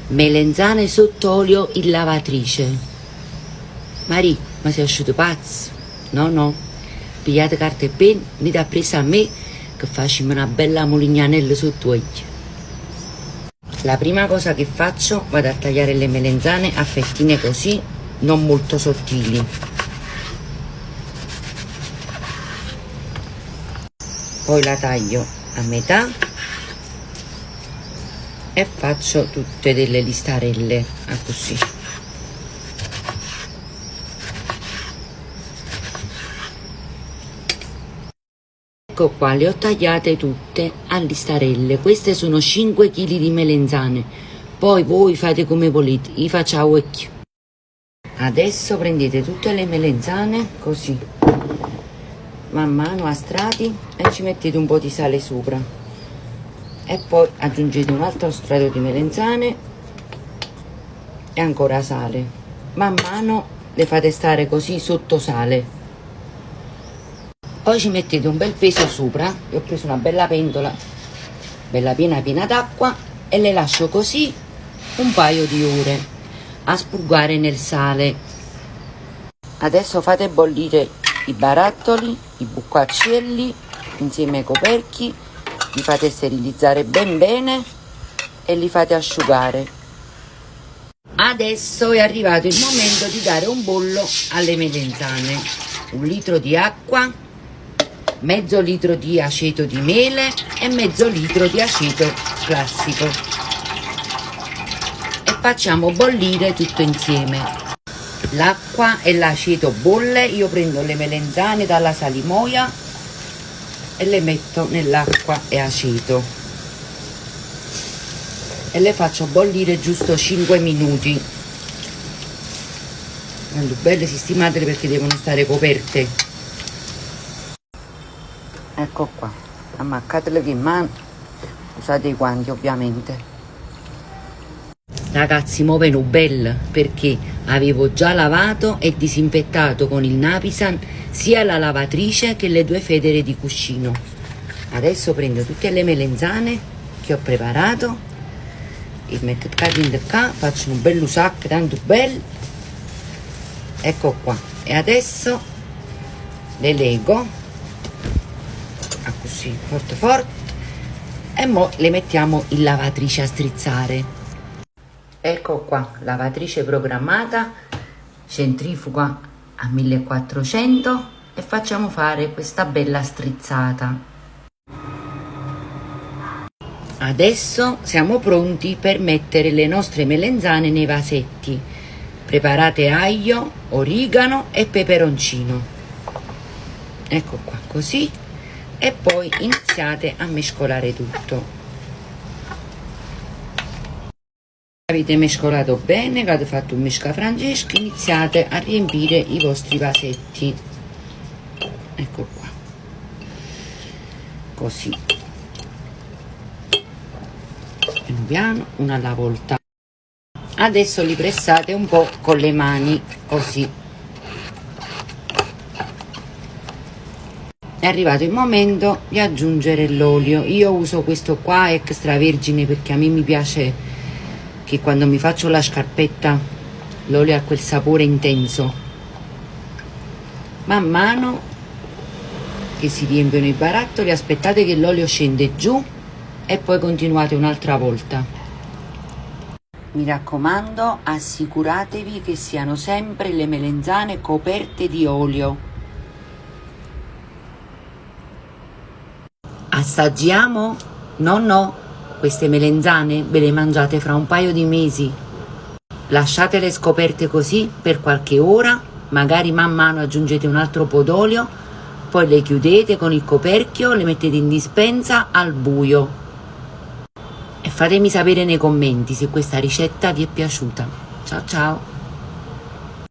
Melenzane sott'olio in lavatrice. Marì, ma sei asciutto pazzo? No, no. Pigliate carta e penna, venite a presa a me che facciamo una bella molignanella sott'olio. La prima cosa che faccio, vado a tagliare le melenzane a fettine così, non molto sottili. Poi la taglio a metà e faccio tutte delle listarelle a così. Ecco qua, le ho tagliate tutte a listarelle. Queste sono 5 kg di melenzane. Poi voi fate come volete, io faccio a occhio. Adesso prendete tutte le melenzane così, man mano a strati, e ci mettete un po' di sale sopra. E poi aggiungete un altro strato di melenzane e ancora sale. Man mano le fate stare così sotto sale. Poi ci mettete un bel peso sopra. Io ho preso una bella pentola bella piena d'acqua e le lascio così un paio di ore a spurgare nel sale. Adesso fate bollire i barattoli, i bucaccelli insieme ai coperchi, li fate sterilizzare ben bene e li fate asciugare. Adesso è arrivato il momento di dare un bollo alle melenzane. 1 litro di acqua, mezzo litro di aceto di mele e mezzo litro di aceto classico e facciamo bollire tutto insieme. L'acqua e l'aceto bolle, io prendo le melenzane dalla salimoia e le metto nell'acqua e aceto e le faccio bollire giusto 5 minuti. Tanto belle sistematele perché devono stare coperte. Ecco qua, ammaccatele in mano, usate i guanti ovviamente. Ragazzi, mo veno belle perché avevo già lavato e disinfettato con il Napisan sia la lavatrice che le 2 federe di cuscino. Adesso prendo tutte le melenzane che ho preparato e metto in qua, faccio un bello sacco tanto bello. Ecco qua, e adesso le lego così forte e mo le mettiamo in lavatrice a strizzare. Ecco qua, lavatrice programmata, centrifuga a 1400 e facciamo fare questa bella strizzata. Adesso siamo pronti per mettere le nostre melenzane nei vasetti. Preparate aglio, origano e peperoncino. Ecco qua, così. E poi iniziate a mescolare tutto. Avete mescolato bene, che avete fatto un mescafrancesco, iniziate a riempire i vostri vasetti. Ecco qua, così, piano piano, una alla volta. Adesso li pressate un po' con le mani, così. È arrivato il momento di aggiungere l'olio. Io uso questo qua extravergine perché a me mi piace che quando mi faccio la scarpetta l'olio ha quel sapore intenso. Man mano che si riempiono i barattoli aspettate che l'olio scende giù e poi continuate un'altra volta. Mi raccomando, assicuratevi che siano sempre le melenzane coperte di olio. Assaggiamo? No, queste melenzane ve le mangiate fra un paio di mesi. Lasciatele scoperte così per qualche ora, magari man mano aggiungete un altro po' d'olio, poi le chiudete con il coperchio, le mettete in dispensa al buio. E fatemi sapere nei commenti se questa ricetta vi è piaciuta. Ciao ciao!